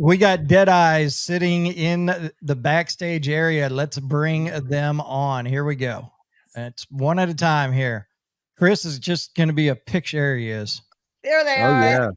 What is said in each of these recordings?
We got Dead Eyes sitting in the backstage area. Let's bring them on. Here we go. It's one at a time here. Chris is just going to be a picture. There he is. There they are.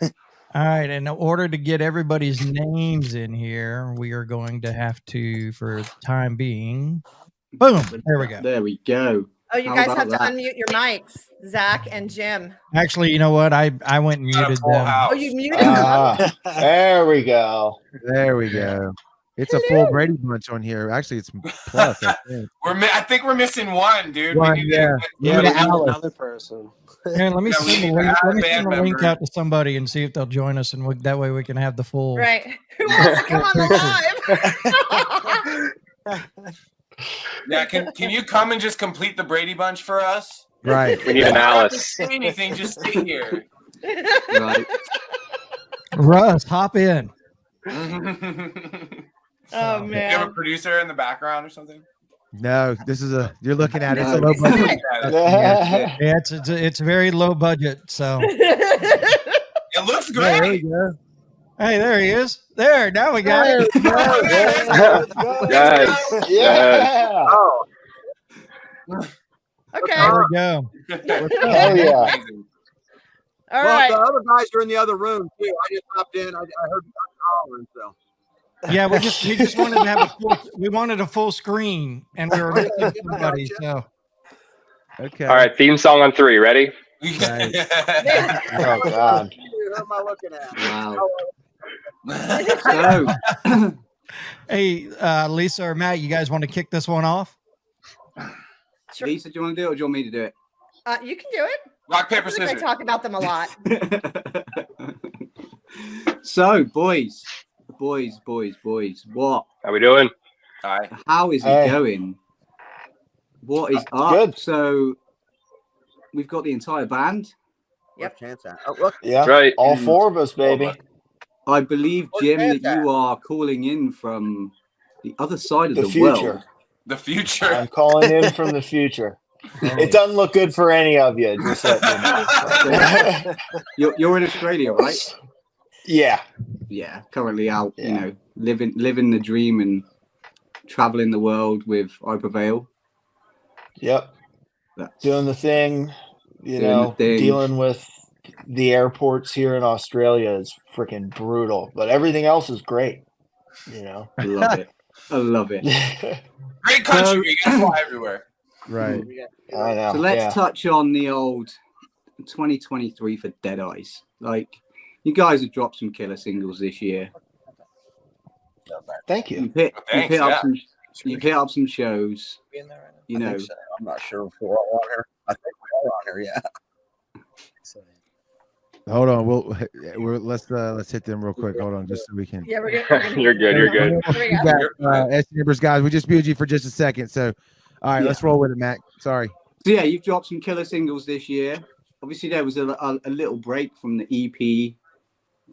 Yeah. All right. In order to get everybody's names in here, we are going to have to, for the time being, boom. There we go. There we go. Oh, you How guys about have to that? unmute your mics, Zach and Jim. Actually, you know what? I went and muted them. Oh, you muted them? There we go. There we go. It's a full Brady bunch on here. Actually, it's plus. I think. I think we're missing one, dude. One, We need yeah. Yeah, Yeah, we need Alice. another person. Here, let me Yeah, send we a need link, to let me add a send a band link member. out to somebody and see if they'll join us, and that way we can have the full. Right. Who wants to come on the live? Yeah, can you come and just complete the Brady Bunch for us? Right. We need an You don't have to Alice. say anything, just stay here. Right. Russ, hop in. Oh, You have a man. producer in the background or something? No, this is you're looking at it's a No. low budget. Yeah, it's very low budget. So It looks There great. you go. hey, there he is. There, now we got it. Guys, Yeah. Okay. There we go. Hell yeah. Amazing. All Well, right. the other guys are in the other room too. I just hopped in. I heard you hollering, so. Yeah, we just wanted to have we wanted a full screen, and we were missing somebody. So Okay. all right, theme song on 3. Ready? Oh God. Who am I looking at? Wow. So, hey, Lisa or Matt, you guys want to kick this one off? Sure. Lisa, do you want to do it or do you want me to do You can do it. Rock, paper, I feel like scissors. I talk about them a lot. it? So, boys, what? How we doing? All right. How is it Hey. going? What is up? Good. So, we've got the entire band. Yep. Where's Chance at? Oh, look. Yeah. That's right. All four of us, baby. I believe, Where's Jim, Chance that at? you are calling in from the other side of The the, future. world. The future. I'm calling in from the future. It doesn't look good for any of you. Just let you know. You're in Australia, right? Yeah. Yeah, currently out, Yeah. you know, living the dream and traveling the world with I Prevail. Yep. That's Doing the thing. You Doing know, the thing. dealing with the airports here in Australia is freaking brutal, but everything else is great. You know. I love it. I love it. Great country. You can fly everywhere. Right. I know. So let's yeah. touch on the old 2023 for Dead Eyes. Like, you guys have dropped some killer singles this year. Thank you. You've hit, Thanks, you've hit yeah. up some. You've hit up some shows. You know, I'm not sure if we're all on here. I think we're all on here, yeah. Hold on. Let's hit them real quick. Hold on, just so we can. Yeah, we're good. You're good. You're good. Here we We go. got, S Numbers guys. We just viewed you for just a second. So, all right, Yeah. let's roll with it, Mac. Sorry. so yeah, you've dropped some killer singles this year. Obviously, there was a little break from the EP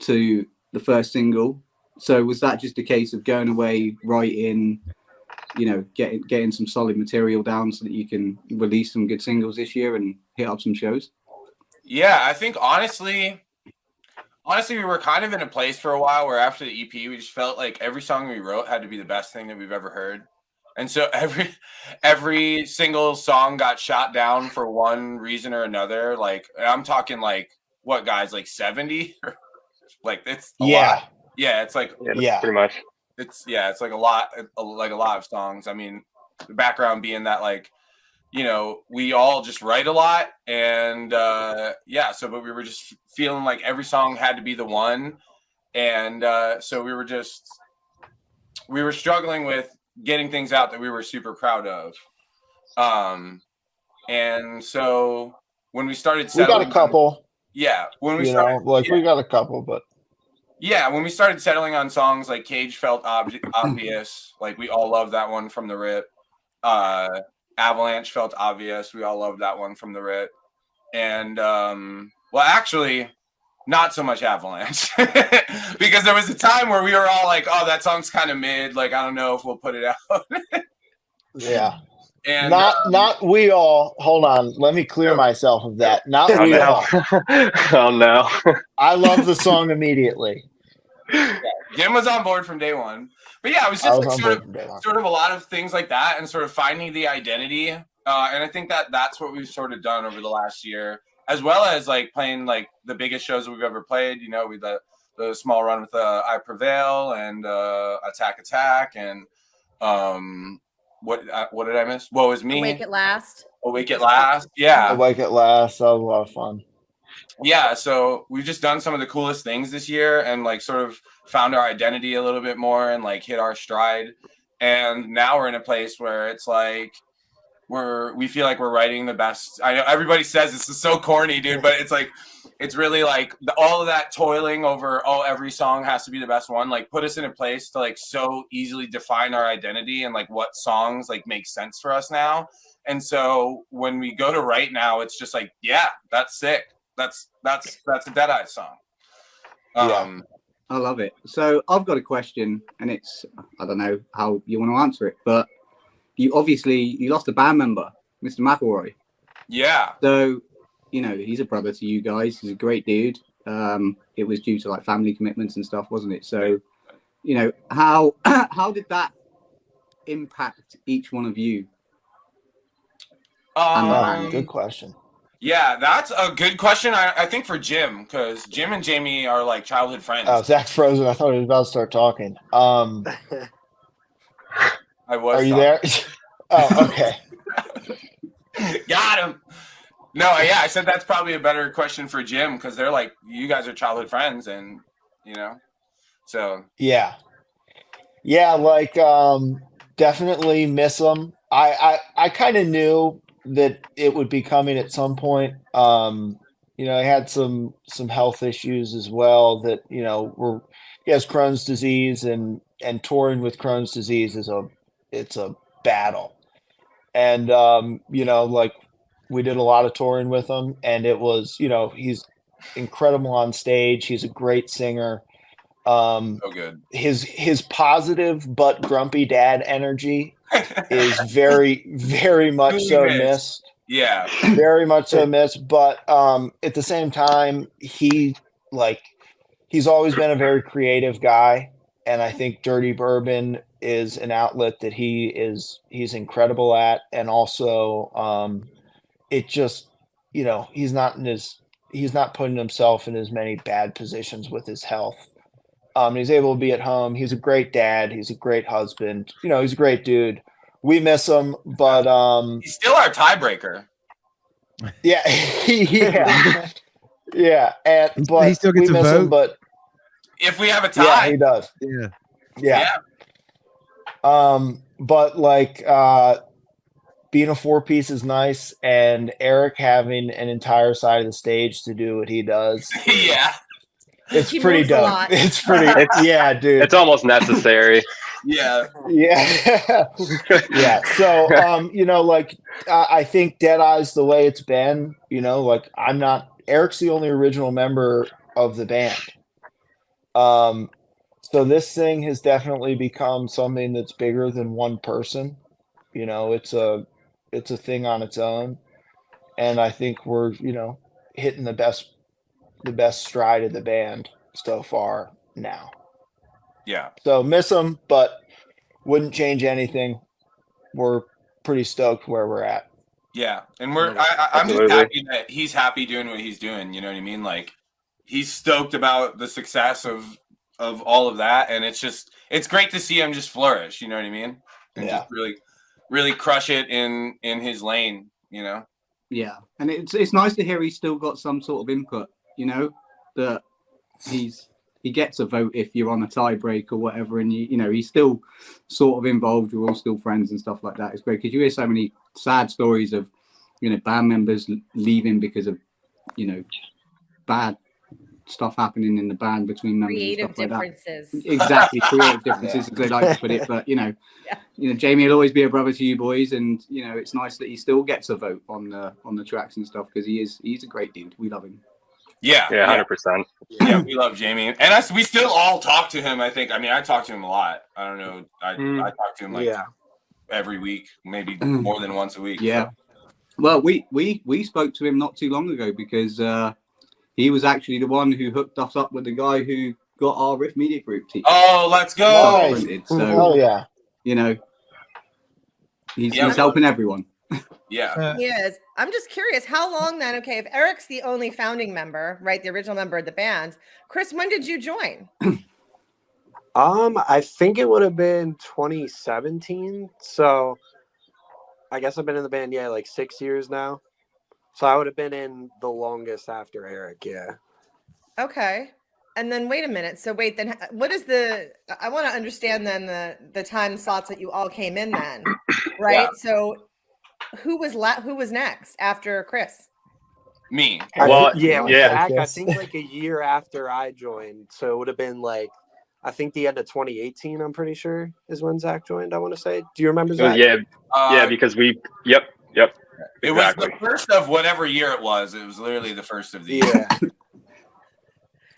to the first single. So was that just a case of going away, writing, you know, getting some solid material down so that you can release some good singles this year and hit up some shows? Yeah, I think honestly, we were kind of in a place for a while where after the EP, we just felt like every song we wrote had to be the best thing that we've ever heard. And so every single song got shot down for one reason or another. Like, I'm talking like what, guys, like 70? Like, it's a lot. Yeah, it's like Yeah. Pretty much. it's like a lot of songs. I mean, the background being that, like, you know, we all just write a lot, and but we were just feeling like every song had to be the one, and so we were struggling with getting things out that we were super proud of, and so when we started We got settling, a couple. when we You started, know, like we got a couple, but when we started settling on songs like Cage felt obvious. Like, we all loved that one from the rip. Avalanche felt obvious. We all loved that one from the rip. And, well, actually, not so much Avalanche. Because there was a time where we were all like, oh, that song's kind of mid. Like, I don't know if we'll put it out. yeah. And Not we all. Hold on. Let me clear myself of that. Not Oh we no. all. Oh no. I love the song immediately. Jim was on board from day one. But yeah, it was I just was like on sort board from day one. of a lot of things like that, and sort of finding the identity. And I think that's what we've sort of done over the last year, as well as like playing like the biggest shows we've ever played. You know, with the small run with I Prevail and Attack, and what did I miss? What was me? Awake at Last. Awake at Last. Yeah. Awake at Last. That was a lot of fun. Yeah, so we've just done some of the coolest things this year and like sort of found our identity a little bit more and like hit our stride. And now we're in a place where it's like we feel like we're writing the best. I know everybody says this is so corny, dude, but it's like it's really like all of that toiling over every song has to be the best one, like put us in a place to like so easily define our identity and like what songs like make sense for us now. And so when we go to write now, it's just like, yeah, that's sick. That's a Dead Eyes song. I love it. So I've got a question, and it's I don't know how you want to answer it, but you lost a band member, Mr. McElroy. Yeah. So he's a brother to you guys. He's a great dude. It was due to like family commitments and stuff, wasn't it? So how did that impact each one of you? Good question. Yeah, that's a good question. I think for Jim, because Jim and Jamie are like childhood friends. Oh, Zach's frozen. I thought he was about to start talking. I was. Are you there? Oh, okay. Got him. No, yeah, I said that's probably a better question for Jim because they're like, you guys are childhood friends, and so. Yeah, like definitely miss them. I kind of knew that it would be coming at some point. He had some health issues as well that, he has Crohn's disease and touring with Crohn's disease it's a battle. And, like we did a lot of touring with him and it was, he's incredible on stage. He's a great singer. So good. His positive but grumpy dad energy is very, very much so missed. Yeah. Very much so missed. But at the same time, he's always been a very creative guy. And I think Dirty Bourbon is an outlet that he's incredible at. And also it just, he's not putting himself in as many bad positions with his health. He's able to be at home. He's a great dad. He's a great husband. He's a great dude. We miss him, but he's still our tiebreaker. Yeah, yeah. But he still gets we a miss vote. him, but If we have a tie, yeah, he does. Yeah. But like being a 4-piece is nice, and Eric having an entire side of the stage to do what he does. Yeah. It's He pretty moves a dope. lot. It's pretty. Yeah, dude. It's almost necessary. Yeah. Yeah. Yeah. So, I think Dead Eyes, the way it's been, Eric's the only original member of the band. So this thing has definitely become something that's bigger than one person. It's a thing on its own. And I think we're, hitting the best stride of the band so far now. Yeah. So miss him, but wouldn't change anything. We're pretty stoked where we're at. Yeah. And I'm just happy that he's happy doing what he's doing. You know what I mean? Like he's stoked about the success of all of that. And it's great to see him just flourish. You know what I mean? And just really, really crush it in his lane, Yeah. And it's nice to hear he's still got some sort of input, that he gets a vote if you're on a tie break or whatever, and he's still sort of involved. We're all still friends and stuff like that. It's great because you hear so many sad stories of band members leaving because of bad stuff happening in the band between members Creative and stuff differences. like that. Exactly, creative differences, as they like to put it. But Jamie will always be a brother to you boys, and it's nice that he still gets a vote on the tracks and stuff because he's a great dude. We love him. Yeah. 100%. Yeah, we love Jamie, and we still all talk to him. I think. I mean, I talk to him a lot. I don't know. I talk to him every week, maybe more than once a week. Yeah. Well, we spoke to him not too long ago because he was actually the one who hooked us up with the guy who got our Riff Media Group team. Oh, let's go. Nice. printed, Oh so yeah. you know, he's Yeah. helping everyone. Yeah. Uh, He is. I'm just curious, how long then? Okay, if Eric's the only founding member, right, the original member of the band, Chris, when did you join? I think it would have been 2017. So I guess I've been in the band, yeah, like 6 years now. So I would have been in the longest after Eric, yeah. Okay. And then wait a minute. So wait, then what is I want to understand then the time slots that you all came in then, right? Yeah. So who was next after Chris? Me. Well, yeah, yeah. Zach, I Yes. think like a year after I joined. So it would have been like, I think the end of 2018, I'm pretty sure, is when Zach joined, I want to say. Do you remember Zach? Yeah, Uh, because yep. It was the first of whatever year it was. It was literally the first of the year.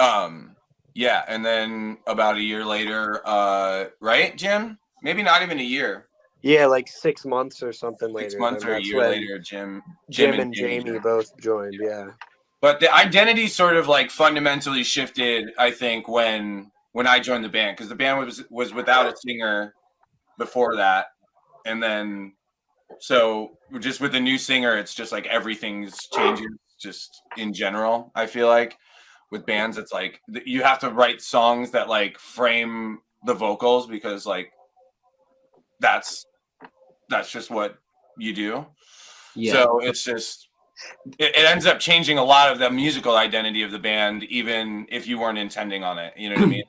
Yeah. Yeah, and then about a year later, right, Jim? Maybe not even a year. Yeah, like 6 months or something later. 6 months then or a that's year when later, Jim Jim and Jamie both joined, yeah. But the identity sort of like fundamentally shifted, I think, when I joined the band, because the band was without a singer before that, and then so just with the new singer, it's just like everything's changing just in general. I feel like with bands, it's like you have to write songs that like frame the vocals, because like that's just what you do. Yeah. So it's just it ends up changing a lot of the musical identity of the band, even if you weren't intending on it. You know what I mean?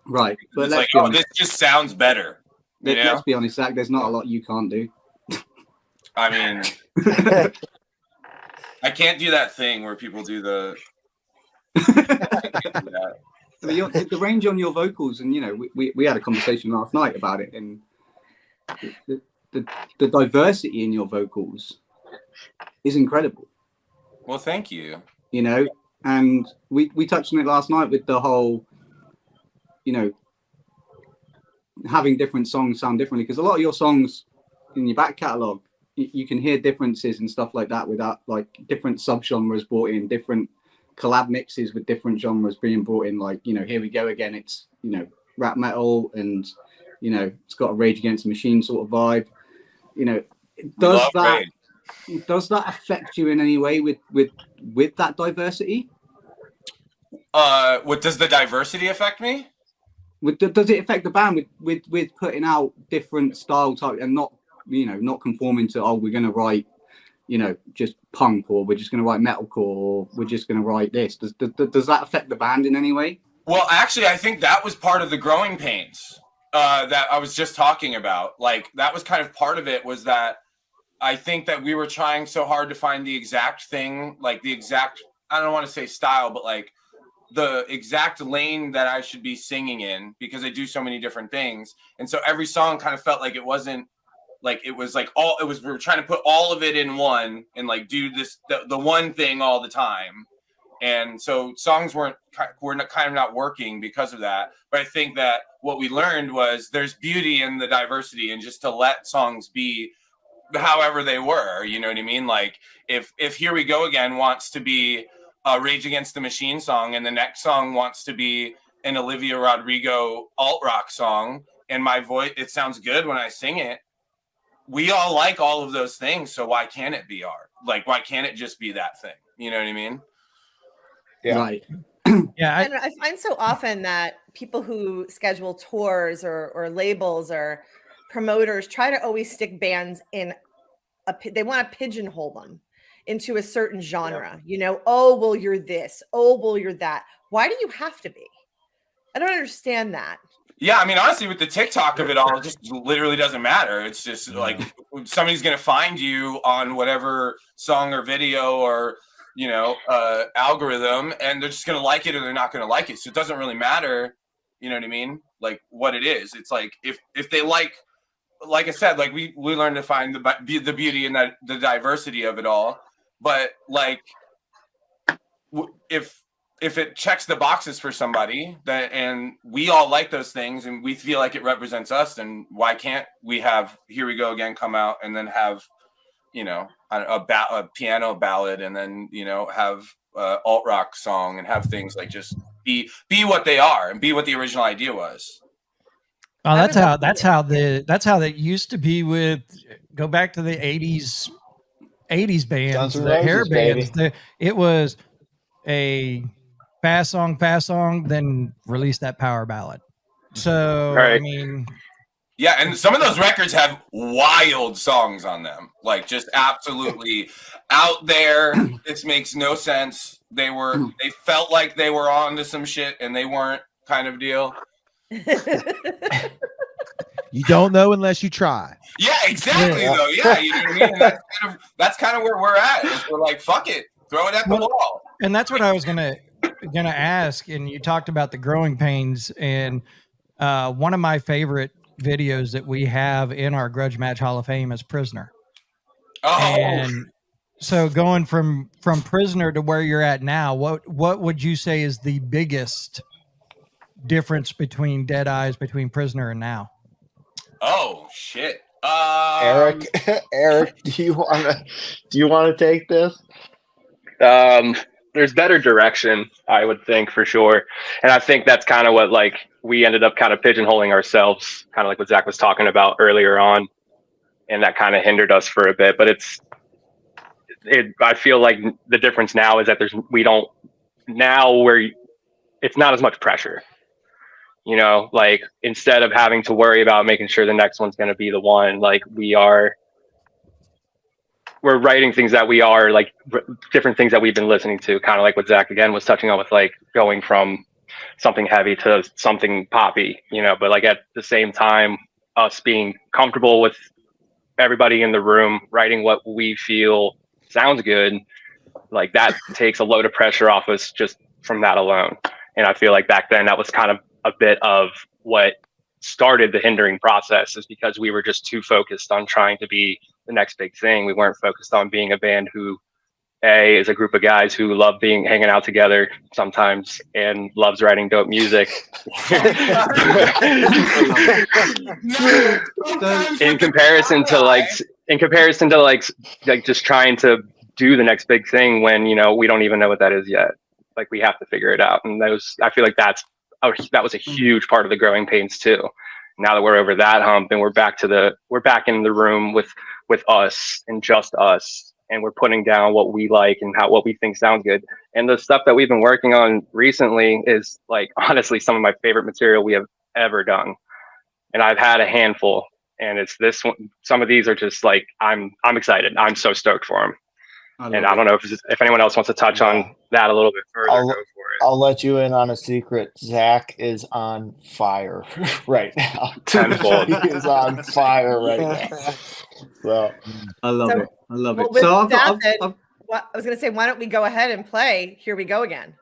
Right. But It's let's like, be oh, honest. this just sounds better. You know? Let's be honest, Zach. There's not a lot you can't do. I mean, I can't do that thing where people do the. that. I mean, the range on your vocals, and you know, we had a conversation last night about it, and the diversity in your vocals is incredible. Well, thank you. You know, and we touched on it last night with the whole, you know, having different songs sound differently, because a lot of your songs in your back catalogue, you can hear differences and stuff like that, without like different subgenres brought in, different collab mixes with different genres being brought in. Like, you know, Here We Go Again, it's, you know, rap metal, and you know, it's got a Rage Against the Machine sort of vibe. You know, does that affect you in any way with that diversity? What does the diversity affect me? Does it affect the band with putting out different style type, and not, you know, not conforming to, oh, we're going to write, you know, just punk, or we're just going to write metalcore, or we're just going to write this? Does that affect the band in any way? Well, actually, I think that was part of the growing pains that I was just talking about. Like, that was kind of part of it, was that I think that we were trying so hard to find the exact thing, like the exact, I don't want to say style, but like the exact lane that I should be singing in, because I do so many different things. And so every song kind of felt like it wasn't, like it was like all, it was, we were trying to put all of it in one and like do this, the one thing all the time. And so songs were kind of not working because of that. But I think that what we learned was there's beauty in the diversity, and just to let songs be however they were, you know what I mean? Like if Here We Go Again wants to be a Rage Against the Machine song, and the next song wants to be an Olivia Rodrigo alt rock song, and my voice, it sounds good when I sing it, we all like all of those things. So why can't it be art? Like, why can't it just be that thing? You know what I mean? Yeah. Right. Yeah, I find so often that people who schedule tours or labels or promoters try to always stick bands in they want to pigeonhole them into a certain genre. You know, oh, well, you're this. Oh, well, you're that. Why do you have to be? I don't understand that. Yeah, I mean, honestly, with the TikTok of it all, it just literally doesn't matter. It's just like somebody's going to find you on whatever song or video or, you know, algorithm, and they're just going to like it or they're not going to like it. So it doesn't really matter, you know what I mean? Like what it is. It's like if they like I said, like we learned to find the beauty in that, the diversity of it all. But like if it checks the boxes for somebody that, and we all like those things and we feel like it represents us, then why can't we have Here We Go Again come out, and then have, you know, a piano ballad, and then, you know, have alt rock song, and have things like just be what they are and be what the original idea was. Oh, that's how that used to be with. Go back to the 80s bands, Guns N' the hair Roses, bands. baby. It was a fast song, then release that power ballad. So I Right. mean, Yeah, and some of those records have wild songs on them, like just absolutely out there. This makes no sense. They felt like they were on to some shit and they weren't, kind of deal. You don't know unless you try. Yeah, exactly. Yeah. Though, yeah, you know what I mean. And that's kind of where we're at. Is we're like, fuck it, throw it at the wall. and that's what I was gonna ask. And you talked about the growing pains, and one of my favorite videos that we have in our Grudge Match Hall of Fame is Prisoner. Oh, And so going from Prisoner to where you're at now, what would you say is the biggest difference between Dead Eyes, between Prisoner and now? oh shit. Eric, do you want to take this? There's better direction, I would think, for sure. And I think that's kind of what, like, we ended up kind of pigeonholing ourselves, kind of like what Zach was talking about earlier on. And that kind of hindered us for a bit. But I feel like the difference now is that it's not as much pressure. You know, like, instead of having to worry about making sure the next one's going to be the one, like, we're writing things that we are, like, different things that we've been listening to, kind of like what Zach again was touching on with, like, going from something heavy to something poppy, you know, but like at the same time, us being comfortable with everybody in the room writing what we feel sounds good, like that takes a load of pressure off us just from that alone. And I feel like back then that was kind of a bit of what started the hindering process, is because we were just too focused on trying to be the next big thing. We weren't focused on being a band who is a group of guys who love hanging out together sometimes and loves writing dope music. in comparison to like just trying to do the next big thing when, you know, we don't even know what that is yet. Like, we have to figure it out. And I feel like that was a huge part of the growing pains too. Now that we're over that hump and we're back in the room with us and just us, and we're putting down what we like and what we think sounds good. And the stuff that we've been working on recently is, like, honestly some of my favorite material we have ever done. And I've had a handful, and it's this one. Some of these are just like, I'm excited. I'm so stoked for them. And I don't know if anyone else wants to touch on that a little bit further. Go for it. I'll let you in on a secret. Zach is on fire right now. Tenfold. He is on fire right now. So I love it. I love Well, it. with So that said, I was going to say, why don't we go ahead and play Here We Go Again?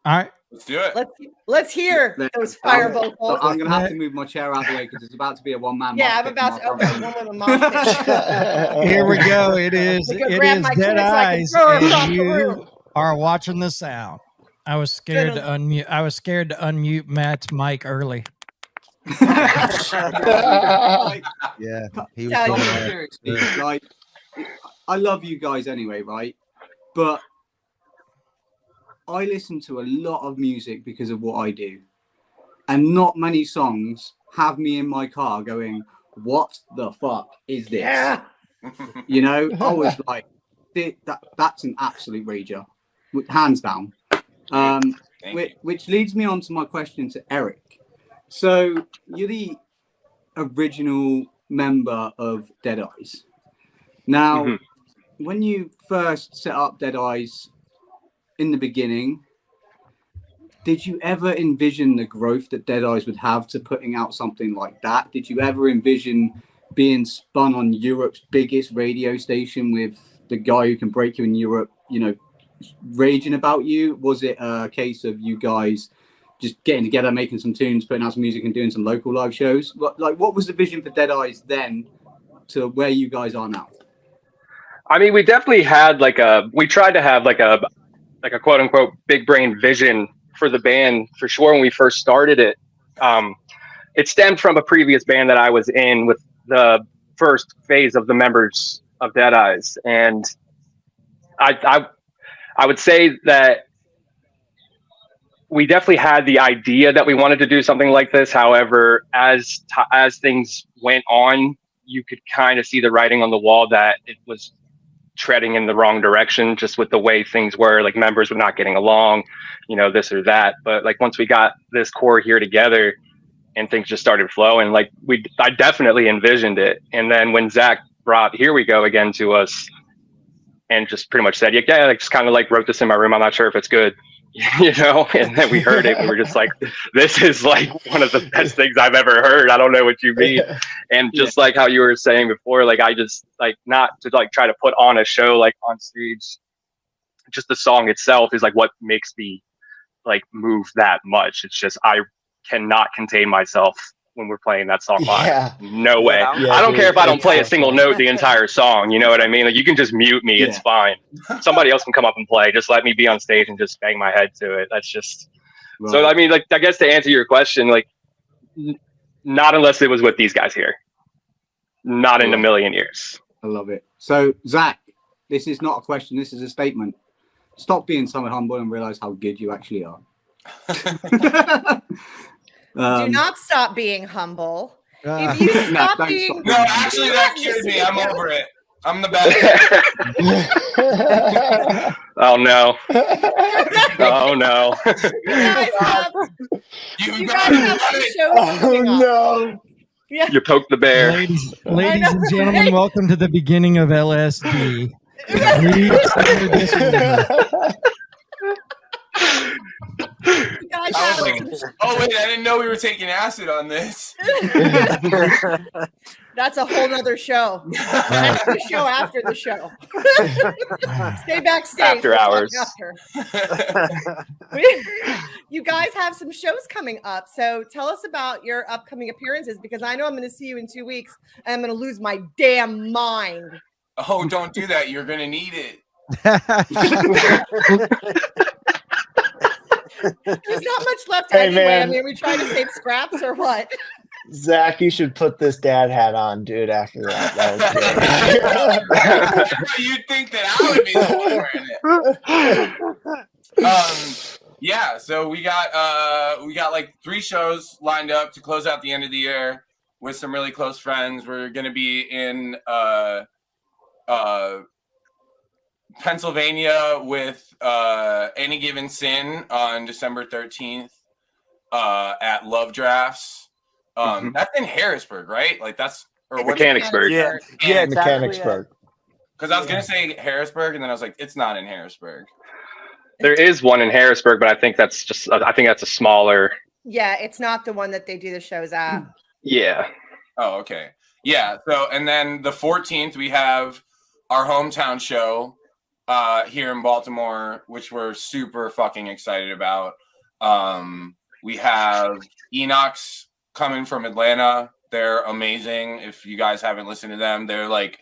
All right. Let's do it. Let's hear those fireball So I'm balls. going to have to move my chair out of the way because it's about to be a one-man. Yeah, I'm mosh pit about to from our open front one with a mosh pit. Here we go. It is Let me go grab my Dead Kleenex so I can Eyes, throw it across and the you room. are watching the sound. I was scared to unmute. I was scared to unmute Matt's mic early. Like, Yeah, he was Tell going you. there. seriously, like, I love you guys anyway, right? But I listen to a lot of music because of what I do, and not many songs have me in my car going, "What the fuck is this?" Yeah. You know, I was like, "That's an absolute rager, hands down." Thank you. Which leads me on to my question to Eric. So you're the original member of Dead Eyes. Now, when you first set up Dead Eyes in the beginning, did you ever envision the growth that Dead Eyes would have to putting out something like that? Did you ever envision being spun on Europe's biggest radio station with the guy who can break you in Europe, you know, raging about you? Was it a case of you guys just getting together, making some tunes, putting out some music and doing some local live shows? What was the vision for Dead Eyes then to where you guys are now? I mean, we definitely had we tried to have like a quote unquote big brain vision for the band for sure when we first started it. It stemmed from a previous band that I was in with the first phase of the members of Dead Eyes. And I would say that we definitely had the idea that we wanted to do something like this. However, as things went on, you could kind of see the writing on the wall that it was treading in the wrong direction, just with the way things were. Like, members were not getting along, this or that. But like, once we got this core here together and things just started flowing, like I definitely envisioned it. And then when Zach brought Here We Go Again to us and just pretty much said, yeah, I just kind of like wrote this in my room, I'm not sure if it's good. And then we heard it and we were just like, this is like one of the best things I've ever heard. I don't know what you mean. And just like how you were saying before, like, I just like, not to like try to put on a show like on stage, just the song itself is like what makes me like move that much. It's just I cannot contain myself when we're playing that song live. Yeah. No way. Yeah, I don't care if I don't play a exactly. single note the entire song. You know what I mean? Like, you can just mute me. It's fine. Somebody else can come up and play. Just let me be on stage and just bang my head to it. That's just. Right. So I mean, like, I guess to answer your question, like, not unless it was with these guys here. Not in a million years. I love it. So Zach, this is not a question. This is a statement. Stop being so humble and realize how good you actually are. Do not stop being humble. Uh, If you No, stop don't being stop. No, actually, that cured me. I'm over it. I'm the best. Oh no. Oh no. You guys have some shows coming up. No. Yeah. You poked the bear. Ladies know, and gentlemen, right? welcome to the beginning of LSD. Please enter this room. You guys I have was like, some- oh wait, I didn't know we were taking acid on this. That's a whole nother show. That's the show after the show. Stay backstage. After We'll talk hours. after. You guys have some shows coming up. So tell us about your upcoming appearances, because I know I'm going to see you in 2 weeks and I'm going to lose my damn mind. Oh, don't do that. You're gonna need it. There's not much left Hey, anyway. man. I mean, we try to save scraps or what? Zach, you should put this dad hat on, dude, after that. That was good. You'd think that I would be the one wearing it. Yeah, so we got like 3 shows lined up to close out the end of the year with some really close friends. We're gonna be in Pennsylvania with Any Given Sin on December 13th at Love Drafts. That's in Harrisburg, right? Like, that's or what? Mechanicsburg. Yeah, yeah, it's actually, Mechanicsburg. Because I was gonna say Harrisburg, and then I was like, it's not in Harrisburg. There is one in Harrisburg, but I think that's a smaller. Yeah, it's not the one that they do the shows at. Yeah. Oh, okay. Yeah. So, and then the 14th, we have our hometown show here in Baltimore, which we're super fucking excited about. We have Enox coming from Atlanta. They're amazing. If you guys haven't listened to them, they're like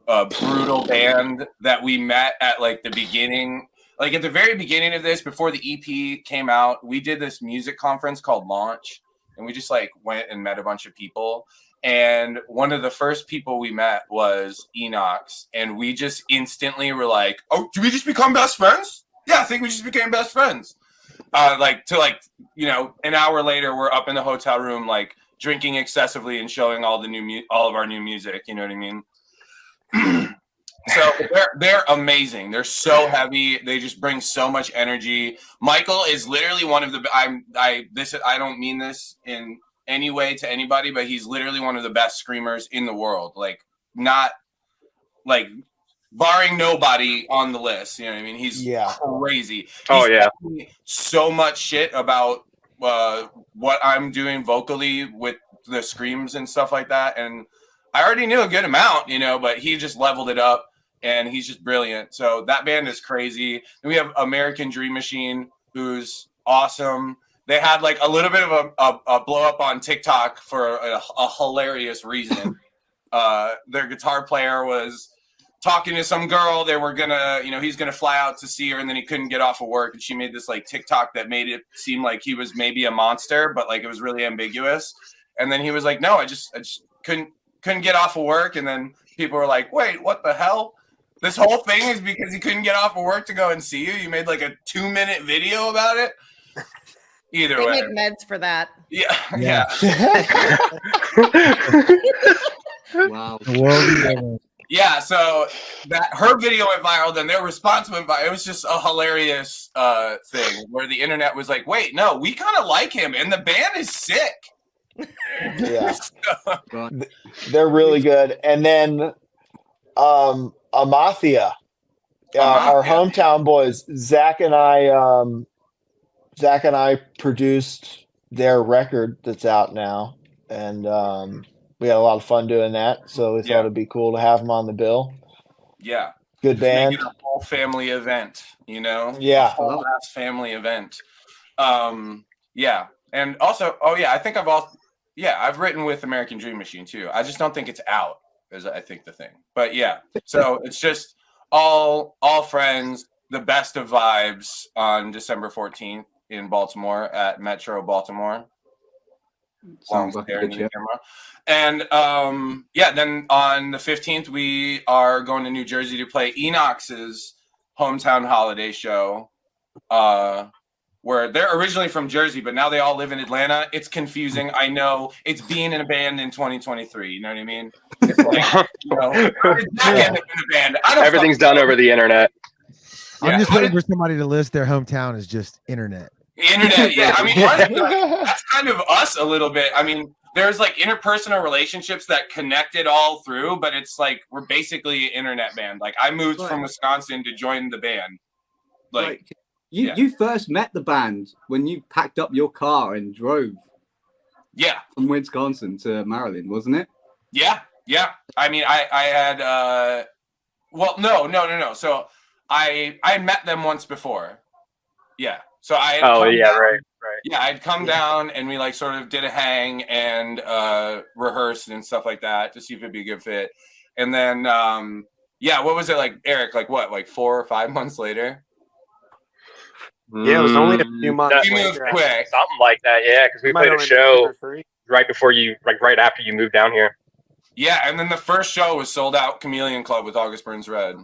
a brutal band that we met at like the beginning. Like at the very beginning of this, before the EP came out, we did this music conference called Launch, and we just like went and met a bunch of people. And one of the first people we met was Enox, and we just instantly were like, "Oh, did we just become best friends?" Yeah, I think we just became best friends. An hour later, we're up in the hotel room, like drinking excessively and showing all of our new music. You know what I mean? So they're amazing. They're so heavy. They just bring so much energy. Michael is literally one of the. I don't mean this in any way to anybody, but he's literally one of the best screamers in the world. Like, not like barring nobody on the list. You know what I mean? He's crazy. He's telling me so much shit about what I'm doing vocally with the screams and stuff like that, and I already knew a good amount, but he just leveled it up. And he's just brilliant. So that band is crazy. And we have American Dream Machine, who's awesome. They had like a little bit of a blow up on TikTok for a hilarious reason. Their guitar player was talking to some girl. They were gonna, he's gonna fly out to see her, and then he couldn't get off of work. And she made this like TikTok that made it seem like he was maybe a monster, but like it was really ambiguous. And then he was like, "No, I just couldn't get off of work." And then people were like, "Wait, what the hell? This whole thing is because he couldn't get off of work to go and see you? You made like a 2-minute video about it?" Either They way. make meds for that. Yeah. Yeah. Wow. The world we live in. Yeah, so that her video went viral, then their response went viral. It was just a hilarious thing where the internet was like, "Wait, no, we kind of like him, and the band is sick." Yeah, So, they're really good. And then Amathia, our Amathia. hometown boys, Zach and I produced their record that's out now, and we had a lot of fun doing that. So we thought Yeah. it'd be cool to have them on the bill. yeah, Good just make band. it a whole family event, you know? Yeah. A whole ass family event. Yeah, and also, oh yeah, I think I've written with American Dream Machine too. I just don't think it's out, is I think the thing. But yeah, so it's just all friends, the best of vibes on December 14th in Baltimore at Metro Baltimore. Sounds like a Staring good in the show. camera. And yeah, then on the 15th we are going to New Jersey to play Enox's hometown holiday show. Where they're originally from Jersey, but now they all live in Atlanta. It's confusing. I know. It's being in a band in 2023. You know what I mean? It's like, you know, how did Zach end up in a band? I don't Everything's fucking done know. over the internet. Yeah. I'm just How waiting did- for somebody to list their hometown as just internet. Internet, yeah. I mean, honestly, that's kind of us a little bit. I mean, there's like interpersonal relationships that connect it all through, but it's like we're basically an internet band. Like I moved Right. from Wisconsin to join the band. Like, You first met the band when you packed up your car and drove yeah, from Wisconsin to Maryland, wasn't it? yeah. I mean, I had well, no. So I met them once before. Yeah. So I had Oh come yeah, down- right. Yeah, I'd come down and we like sort of did a hang and rehearsed and stuff like that to see if it'd be a good fit. And then yeah, what was it like, Eric? Like what? Like 4 or 5 months later? Yeah, it was only a few months. You moved later. quick. Something like that, yeah. Because we Might played a only been 2 show or 3. right before you, like right after you moved down here. Yeah, and then the first show was sold out Chameleon Club with August Burns Red.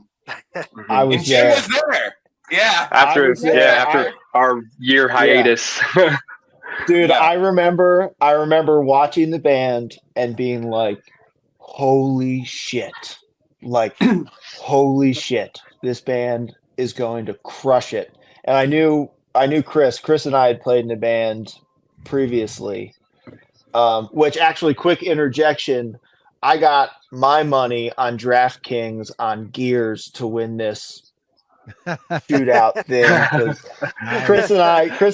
I was And Jim there. was there. Yeah. After I was there. after our year hiatus. Dude, Yeah. I remember watching the band and being like, holy shit. Like, holy shit. This band is going to crush it. And I knew Chris. Chris and I had played in a band previously. Which actually, quick interjection, I got my money on DraftKings on Gears to win this shootout thing, 'cause Chris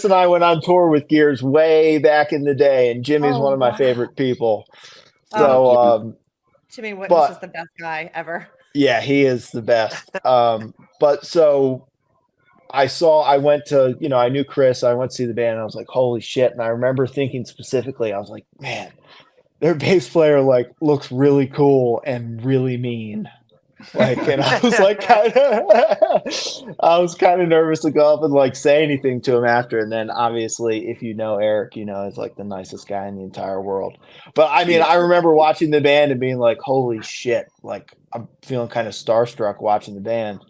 and I went on tour with Gears way back in the day, and Jimmy's Oh, one of my wow. favorite people. Oh, So Jimmy Whitman's but- just the best guy ever. yeah, he is the best. But so I went to, I knew Chris, I went to see the band and I was like, holy shit. And I remember thinking specifically, I was like, man, their bass player like looks really cool and really mean. Like, and I was like, I was kind of nervous to go up and like say anything to him after. And then obviously, if you know Eric, he's like the nicest guy in the entire world. But I mean, I remember watching the band and being like, holy shit, like I'm feeling kind of starstruck watching the band.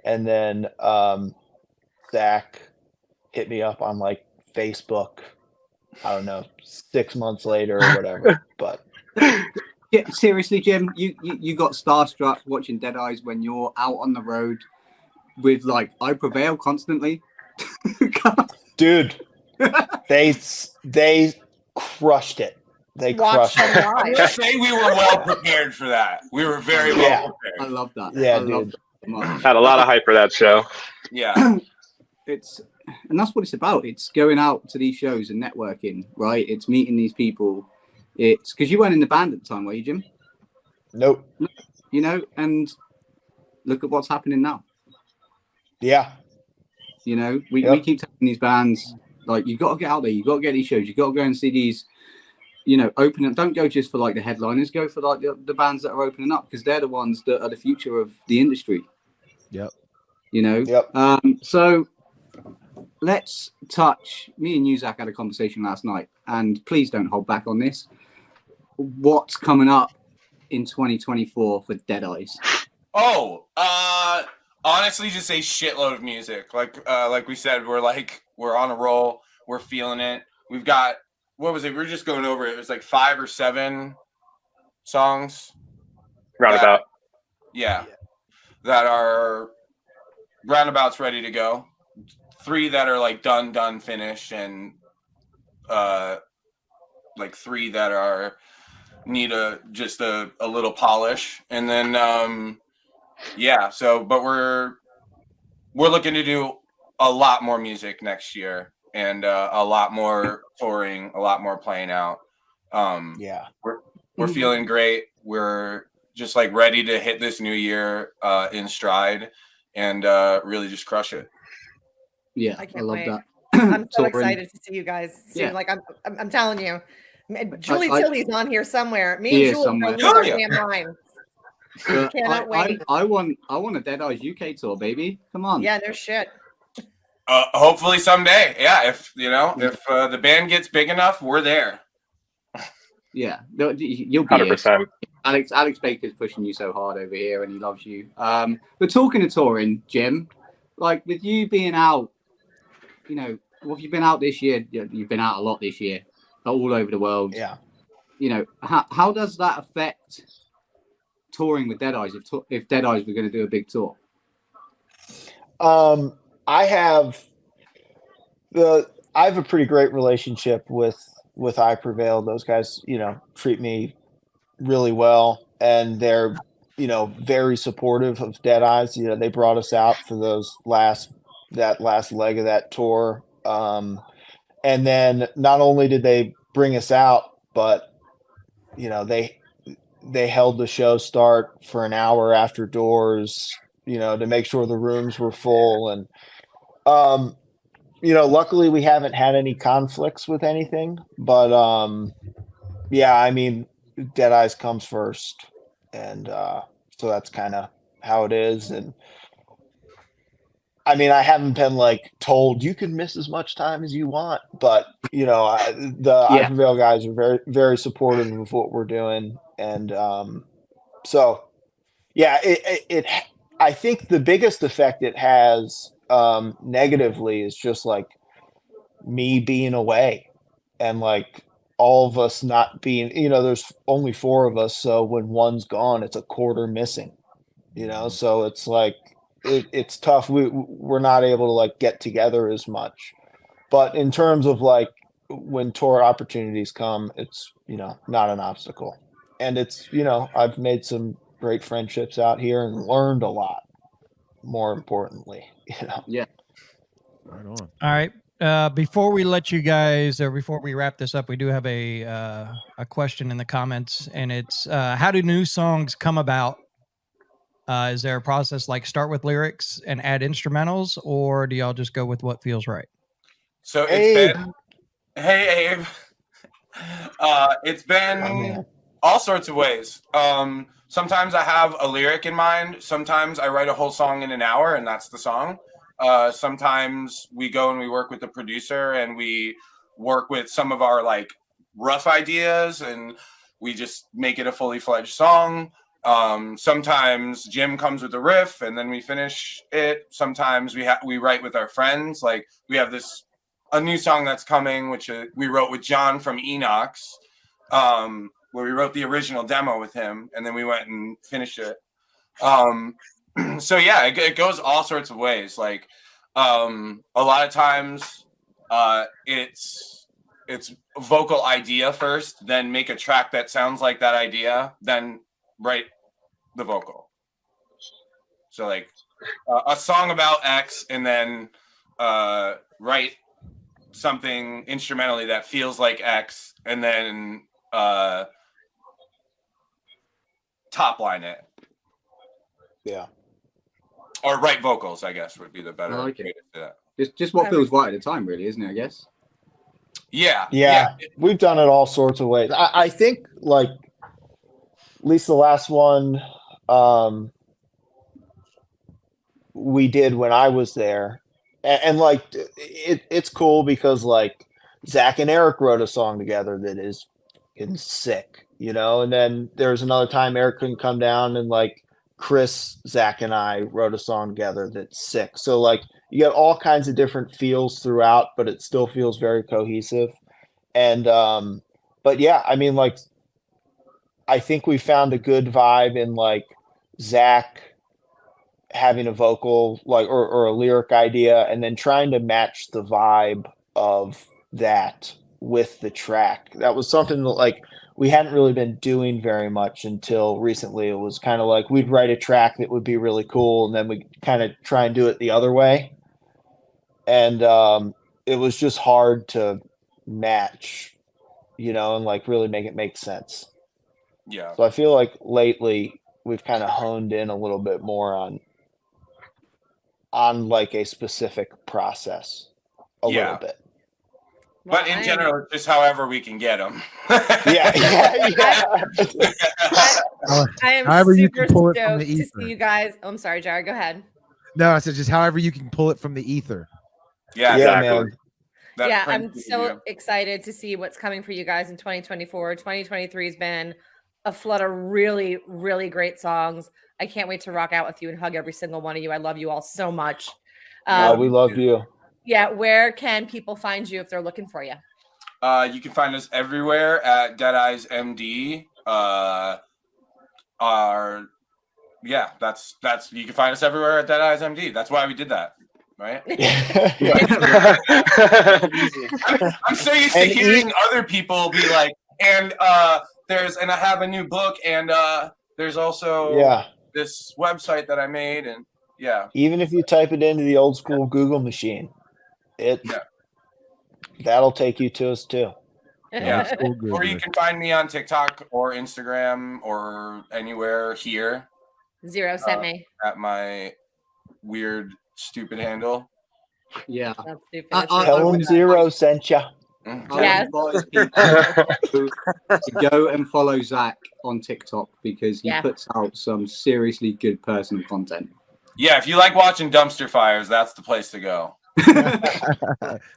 And then Zach hit me up on like Facebook, I don't know, 6 months later or whatever. But Yeah, seriously, Jim, you got starstruck watching Dead Eyes when you're out on the road with like I Prevail constantly. dude, they crushed it. They Watch crushed it. them I will live. say we were well prepared for that. We were very well Yeah. prepared. I love that. Yeah, I love dude. that so much. Had a lot of hype for that show. Yeah. And that's what it's about. It's going out to these shows and networking, right? It's meeting these people. It's because you weren't in the band at the time, were you, Jim? Nope. And look at what's happening now. Yeah. We Yep. keep telling these bands, like, you got to get out there, you got to get these shows, you got to go and see these, open up. Don't go just for like the headliners, go for like the bands that are opening up, because they're the ones that are the future of the industry. Yep. Yep. So let's touch. Me and you, Zach, had a conversation last night, and please don't hold back on this. What's coming up in 2024 for Dead Eyes? Oh, honestly, just a shitload of music. Like we said, we're on a roll. We're feeling it. We've got, what was it? We were just going over it. It was like 5 or 7 songs. Roundabout. That are roundabouts ready to go. 3 that are like done, finished, and like 3 that are need just a little polish. And then but we're looking to do a lot more music next year, and a lot more touring, a lot more playing out. We're feeling great. We're just like ready to hit this new year in stride and really just crush it. Yeah, I I love wait. that. I'm so Touring. excited to see you guys soon. Yeah. Like I'm telling you, Julie I- Tilly's on here somewhere. Me He and is Julie somewhere. are losing our Yeah. damn minds. But Cannot wait. I want a Dead Eyes UK tour, baby. Come on. Yeah, no shit. Hopefully someday. Yeah, if the band gets big enough, we're there. Yeah, you'll be 100%. Alex Baker's pushing you so hard over here, and he loves you. But talking to touring, Jim, like with you being out, well, you've been out this year. You've been out a lot this year, all over the world. Yeah. How does that affect touring with Dead Eyes? If Dead Eyes were going to do a big tour, I have a pretty great relationship with I Prevail. Those guys, treat me really well, and they're, very supportive of Dead Eyes. They brought us out for that last leg of that tour. And then not only did they bring us out, but, they held the show start for an hour after doors, to make sure the rooms were full. And, luckily we haven't had any conflicts with anything, but, Dead Eyes comes first. And, so that's kind of how it is. And I haven't been like told you can miss as much time as you want, but I Prevail guys are very, very supportive of what we're doing. And, I think the biggest effect it has, negatively is just like me being away and like all of us not being, there's only 4 of us. So when one's gone, it's a quarter missing, so it's like, it's tough. We're not able to like get together as much, but in terms of like when tour opportunities come, it's, not an obstacle. And it's, I've made some great friendships out here and learned a lot, more importantly, Yeah. Right on. All right. Before we let you guys, or before we wrap this up, we do have a question in the comments, and it's how do new songs come about? Is there a process like start with lyrics and add instrumentals, or do y'all just go with what feels right? So Abe. Hey Abe. It's been all sorts of ways. Sometimes I have a lyric in mind. Sometimes I write a whole song in an hour, and that's the song. Sometimes we go and we work with the producer, and we work with some of our like rough ideas, and we just make it a fully fledged song. Sometimes Jim comes with a riff and then we finish it. Sometimes we write with our friends. Like we have a new song that's coming, which we wrote with John from Enox, where we wrote the original demo with him and then we went and finished it. So yeah, it goes all sorts of ways. Like, a lot of times, it's vocal idea first, then make a track that sounds like that idea, then write the vocal. So like a song about X, and then write something instrumentally that feels like X, and then top line it. Yeah. Or write vocals, I guess, would be the better I like way it. to do that. Just what feels right at the time, really, isn't it? I guess. Yeah. We've done it all sorts of ways. I think like at least the last one we did when I was there, and like it's cool because like Zach and Eric wrote a song together that is sick, and then there's another time Eric couldn't come down, and like Chris, Zach, and I wrote a song together that's sick. So like you get all kinds of different feels throughout, but it still feels very cohesive. And but yeah, I mean, like, I think we found a good vibe in like Zach having a vocal like or a lyric idea and then trying to match the vibe of that with the track. That was something that like we hadn't really been doing very much until recently. It was kind of like we'd write a track that would be really cool and then we kind of try and do it the other way. And it was just hard to match, you know, and like really make it make sense. Yeah. So I feel like lately we've kind of honed in a little bit more on like a specific process a Yeah. little bit. Well, But in I am- general, it's just however we can get them. Yeah. I am However you super can pull it from stoked the to ether. see you guys. Oh, I'm sorry, Jared. Go ahead. No, I said just however you can pull it from the ether. Yeah, Yeah, exactly. man. that Yeah, Prince I'm can so do. excited to see what's coming for you guys in 2024. 2023 has been a flood of really, really great songs. I can't wait to rock out with you and hug every single one of you. I love you all so much. We love you. Yeah, where can people find you if they're looking for you? You can find us everywhere at Dead Eyes MD. That's you can find us everywhere at Dead Eyes MD. That's why we did that, right? I'm so used to And hearing other people be like, and I have a new book, and there's also Yeah. this website that I made, and yeah. Even if you type it into the old school Google machine, that'll take you to us too. Yeah. Old school Or you Googler. can find me on TikTok or Instagram or anywhere here Zero sent me. at my weird, stupid handle. Yeah. That's stupid. I- That's I- really Tell them would- Zero sent ya. Mm. I Yes. advise people to go and follow Zach on TikTok because he Yeah. puts out some seriously good personal content. Yeah, if you like watching dumpster fires, that's the place to go.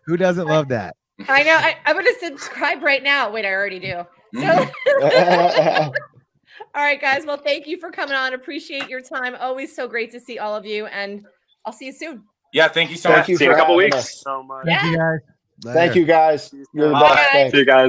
Who doesn't love that? I know. I'm going to subscribe right now. Wait, I already do. So, Mhm. all right, guys. Well, thank you for coming on. Appreciate your time. Always so great to see all of you. And I'll see you soon. Yeah, thank you so Thank much. you See you in for a couple having weeks. us. So much. Yeah. Thank you guys. Thank you guys. You're the Bye. best. Thanks. See you guys.